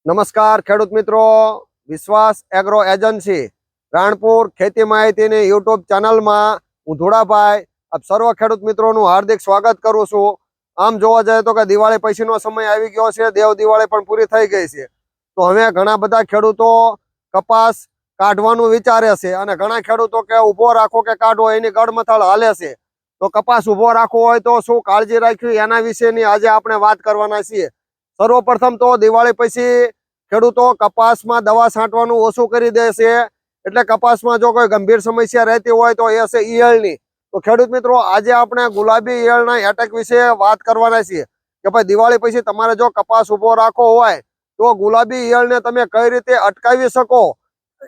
નમસ્કાર ખેડૂત મિત્રો, વિશ્વાસ એગ્રો એજન્સી રાણપુર ખેતી માહિતીની યુટ્યુબ ચેનલમાં હું ધોળાભાઈ આપ સર્વ ખેડૂત મિત્રોનું હાર્દિક સ્વાગત કરું છું। આમ જોવા જાય તો કે દિવાળી પછીનો સમય આવી ગયો છે, દેવ દિવાળી પણ પૂરી થઈ ગઈ છે, તો હવે ઘણા બધા ખેડૂતો કપાસ કાઢવાનું વિચારે છે અને ઘણા ખેડૂતો કે ઊભો રાખો કે કાઢો એની ગડમથલ હાલે છે। તો કપાસ ઊભો રાખવો હોય તો શું કાળજી રાખવી એના વિશેની આજે આપણે વાત કરવાના છીએ। સર્વપ્રથમ તો દિવાળી પછી ખેડૂતો કપાસમાં દવા છાંટવાનું ઓછું કરી દે છે, એટલે કપાસમાં જો કોઈ ગંભીર સમસ્યા રહેતી હોય તો એ છે ઈયળની। તો ખેડૂત મિત્રો, આજે આપણે ગુલાબી ઈયળના એટેક વિશે વાત કરવાના છીએ કે ભાઈ દિવાળી પછી તમારે જો કપાસ ઉભો રાખવો હોય તો ગુલાબી ઈયળને તમે કઈ રીતે અટકાવી શકો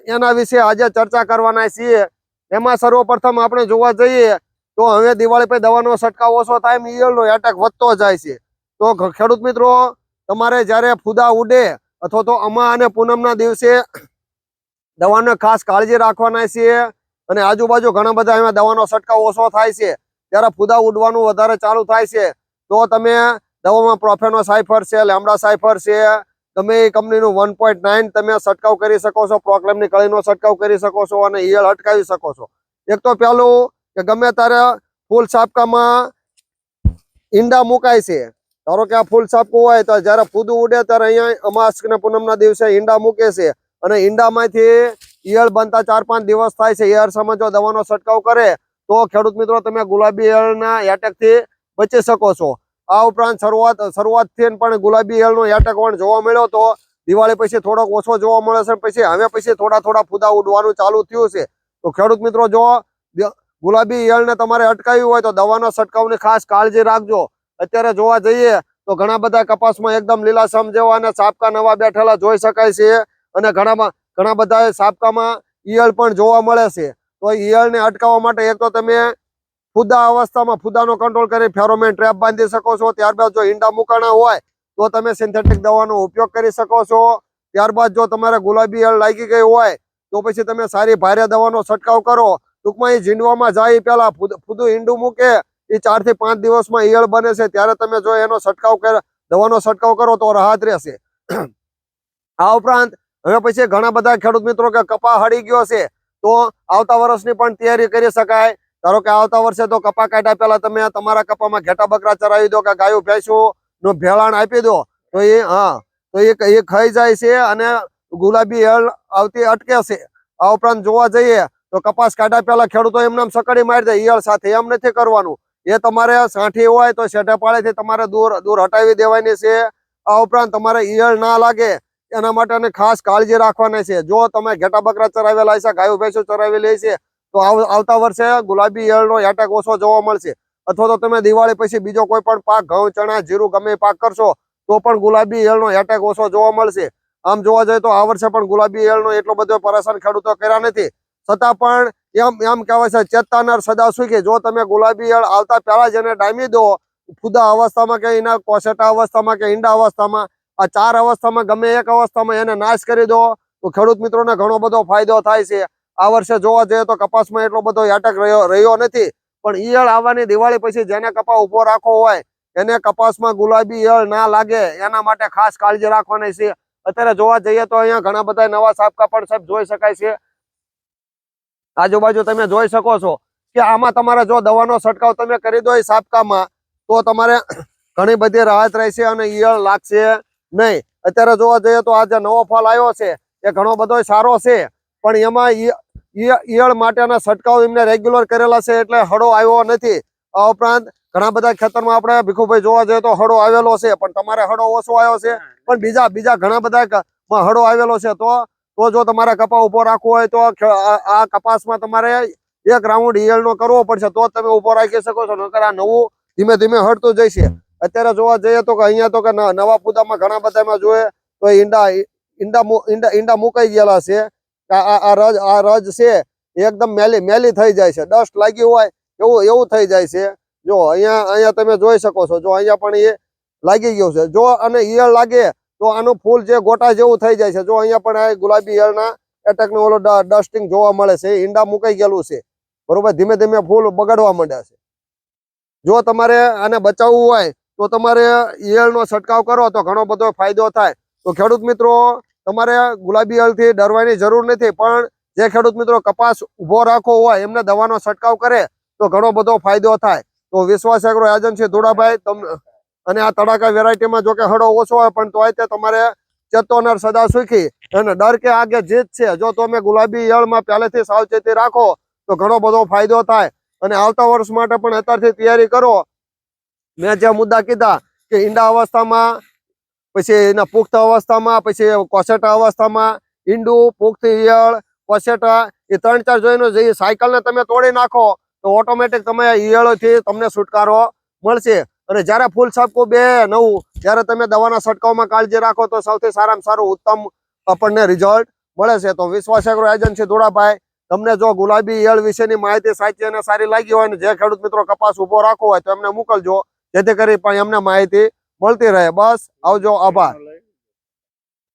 એના વિશે આજે ચર્ચા કરવાના છીએ। એમાં સર્વપ્રથમ આપણે જોવા જઈએ તો હવે દિવાળી પછી દવાનો છંટકાવ ઓછો થાય, ઈયળનો એટેક વધતો જાય છે। તો ખેડૂત મિત્રો, તમારે જ્યારે ફૂદા ઉડે અથવા તો અમા અને પૂનમના દિવસે દવાનો ખાસ કાળજી રાખવાના છે અને આજુબાજુ ઘણા બધા એમાં દવાનો છંટકાવ ઓછો થાય છે, ત્યારે ફૂદા ઉડવાનું વધારે ચાલુ થાય છે તો તમે દવામાં પ્રોફેનો સાયફર છે, લેમડા સાયફર છે, ગમે એ કંપનીનું 1.9 તમે છંટકાવ કરી શકો છો, પ્રોક્લેમની કળીનો છંટકાવ કરી શકો છો અને ઈયળ અટકાવી શકો છો। એક તો પહેલું કે ગમે ત્યારે ફૂલ સાપકામાં ઈંડા મુકાય છે, ધારો કે આ ફૂલ સાપકું હોય તો જયારે ફૂદું ઉડે ત્યારે અહીંયા અમાસ ને પૂનમના દિવસે ઈંડા મૂકે છે અને ઈંડામાંથી ઈયળ બનતા 4-5 દિવસ થાય છે। એ અરસામાં જો દવાનો છંટકાવ કરે તો ખેડૂત મિત્રો તમે ગુલાબી ઈયળના એટેકથી બચી શકો છો। આ ઉપરાંત શરૂઆતથી પણ ગુલાબી ઈયળનો એટેક પણ જોવા મળ્યો તો દિવાળી પછી થોડોક ઓછો જોવા મળે છે, પછી થોડા ફૂદા ઉડવાનું ચાલુ થયું છે। તો ખેડૂત મિત્રો, જો ગુલાબી ઈયળને તમારે અટકાવી હોય તો દવાનો છંટકાવની ખાસ કાળજી રાખજો। અત્યારે જોવા જઈએ તો ઘણા બધા કપાસમાં એકદમ લીલાછમ જેવા અને સાપકા નવા બેઠેલા જોઈ શકાય છે અને ઘણા બધા સાપકામાં ઈયળ પણ જોવા મળે છે। તો ઈયળને અટકાવવા માટે એક તો તમે ફૂદા અવસ્થામાં ફૂદાનો કંટ્રોલ કરી ફેરોમેન ટ્રેપ બાંધી શકો છો। ત્યારબાદ જો ઈંડા મુકાણા હોય તો તમે સિન્થેટિક દવાનો ઉપયોગ કરી શકો છો। ત્યારબાદ જો તમારે ગુલાબી ઈયળ લાગી ગઈ હોય તો પછી તમે સારી ભારે દવાનો છંટકાવ કરો। ટૂંકમાં એ ઝીંડવામાં જાય પહેલા ફૂદું ઈંડું મૂકે એ 4 થી 5 દિવસમાં ઈયળ બને છે, ત્યારે તમે જો એનો દવાનો છંટકાવ કરો તો રાહત રહેશે। આ ઉપરાંત હવે પછી ઘણા બધા ખેડૂત મિત્રો કે કપા હળી ગયો છે તો આવતા વર્ષની પણ તૈયારી કરી શકાય। ધારો કે આવતા વર્ષે તો કપા કાઢ્યા પહેલા તમે તમારા કપામાં ઘેટા બકરા ચરાવી દો કે ગાયો ભેંસું નું ભેળાણ આપી દો તો એ ખાઈ જાય છે અને ગુલાબી ઈયળ આવતી અટકે છે। આ ઉપરાંત જોવા જઈએ તો કપાસ કાઢ્યા પહેલા ખેડૂતો એમને સકડી મારી દે ઈયળ સાથે, એમ નથી કરવાનું। એ તમારે સાંઠી હોય તો શેઢે પાળેથી તમારે દૂર હટાવી દેવાની છે। આ ઉપરાંત તમારે ઈયળ ના લાગે એના માટેની ખાસ કાળજી રાખવાની છે। જો તમે ઘેટા બકરા ચરાવેલા છે, ગાયો ભેંસો ચરાવેલી છે તો આવતા વર્ષે ગુલાબી ઈયળનો એટેક ઓછો જોવા મળશે। અથવા તો તમે દિવાળી પછી બીજો કોઈ પણ પાક, ઘઉં, ચણા, જીરું ગમે એ પાક કરશો તો પણ ગુલાબી ઈયળનો એટેક ઓછો જોવા મળશે। આમ જોવા જાય તો આ વર્ષે પણ ગુલાબી ઈયળનો એટલો બધો પરેશાન ખેડૂતો કર્યા નથી, છતાં પણ એમ કહેવાય છે ચેતનાર સદા સુખી। જો તમે ગુલાબી ઈયળ આવતા પહેલા જ એને ડામી દો, ફૂદા અવસ્થામાં કે એના કોસેટા અવસ્થામાં કે ઈંડા અવસ્થામાં, આ 4 અવસ્થામાં ગમે એક અવસ્થામાં એને નાશ કરી દો તો ખેડૂત મિત્રોને ઘણો બધો ફાયદો થાય છે। આ વર્ષે જોવા જઈએ તો કપાસમાં એટલો બધો એટેક રહ્યો નથી, પણ ઈયળ આવવાની દિવાળી પછી જેને કપા ઉભો રાખવો હોય એને કપાસમાં ગુલાબી ઈયળ ના લાગે એના માટે ખાસ કાળજી રાખવાની છે। અત્યારે જોવા જઈએ તો અહીંયા ઘણા બધા નવા સાપકા પણ સાહેબ જોઈ શકાય છે, આજુબાજુ તમે જોઈ શકો છો કે આમાં તમારે જો દવાનો છંટકાવ તમે કરી દો સાપકામાં તો તમારે ઘણી બધી રાહત રહેશે અને ઈયળ લાગશે નહીં। અત્યારે જોવા જઈએ તો આ જે નવો ફળ આવ્યો છે એ ઘણો બધો સારો છે, પણ એમાં ઈયળ માટેના છંટકાવ એમને રેગ્યુલર કરેલા છે એટલે હળો આવ્યો નથી। આ ઉપરાંત ઘણા બધા ખેતરમાં આપણે ભીખુભાઈ જોવા જઈએ તો હળો આવેલો છે, પણ તમારે હળો ઓછો આવ્યો છે, પણ બીજા ઘણા બધા હળો આવેલો છે। તો જો તમારે કપા ઉભો રાખવો હોય તો આ કપાસમાં તમારે એક રાઉન્ડ ઈયળનો કરવો પડશે તો તમે ઉભો રાખી શકો છો, નકર આ નવું ધીમે ધીમે હટતું જશે। અત્યારે જોવા જઈએ તો કે અહીંયા તો કે નવા ફૂદામાં ઘણા બધામાં જોઈએ તો ઈંડા મુકાઈ ગયેલા છે। આ રજ છે એકદમ મેલી થઈ જાય છે, ડસ્ટ લાગી હોય એવું થઈ જાય છે। જો અહીંયા તમે જોઈ શકો છો, જો અહીંયા પણ એ લાગી ગયું છે। જો અને ઈયળ લાગે તો આનું ફૂલ જે ગોટા જેવું થઈ જાય છે। જો અહીંયા પણ આ ગુલાબી ઈયળના એટેકનો ઓલો ડસ્ટિંગ જોવા મળે છે, ઈંડા મુકાઈ ગયેલું છે, બરોબર, ધીમે ધીમે ફૂલ બગડવા માંડ્યા છે। જો તમારે આને બચાવવું હોય તો તમારે ઈયળનો છંટકાવ કરો તો ઘણો બધો ફાયદો થાય। તો ખેડૂત મિત્રો તમારે ગુલાબી ઈયળથી ડરવાની જરૂર નથી, પણ જે ખેડૂત મિત્રો કપાસ ઉભો રાખવો હોય એમને દવાનો છંટકાવ કરે તો ઘણો બધો ફાયદો થાય. તો વિશ્વાસ એગ્રો એજન્સી ધોળાભાઈ તમને અને આ તડાકા વેરાયટીમાં જો કે હળો ઓછો હોય પણ તોય તે તમારે ચેતોનર સદા સુખી અને ડર કે આગે જીત છે. જો તમે ગુલાબી ઈયળમાં પહેલેથી સાવચેતી રાખો તો ઘણો બધો ફાયદો થાય અને આવતા વર્ષ માટે પણ અત્યારથી તૈયારી કરો. મેં જે મુદ્દા કીધા કે ઈંડા અવસ્થામાં, પછી એના પુખ્ત અવસ્થામાં, પછી કોસેટા અવસ્થામાં, ઈંડું, પુખ્ત ઈયળ, કોસેટા, એ 3-4 જોઈને જે સાયકલને તમે તોડી નાખો તો ઓટોમેટિક તમે ઈયળથી તમને છુટકારો મળશે. અને જ્યારે ફૂલ છાપકું 2-9 ત્યારે તમે દવાના છંટકાવમાં કાળજી રાખો તો સૌથી સારામાં સારું ઉત્તમ આપણને રિઝલ્ટ મળે છે. તો વિશ્વાસ એગ્રો એજન્સી ધોળાભાઈ તમને જો ગુલાબી ઈયળ વિશેની માહિતી સાચી અને સારી લાગી હોય ને જે ખેડૂત મિત્રો કપાસ ઉભો રાખવો હોય તો એમને મોકલજો, જેથી કરી પણ એમને માહિતી મળતી રહે. બસ આવજો, આભાર.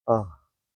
હા.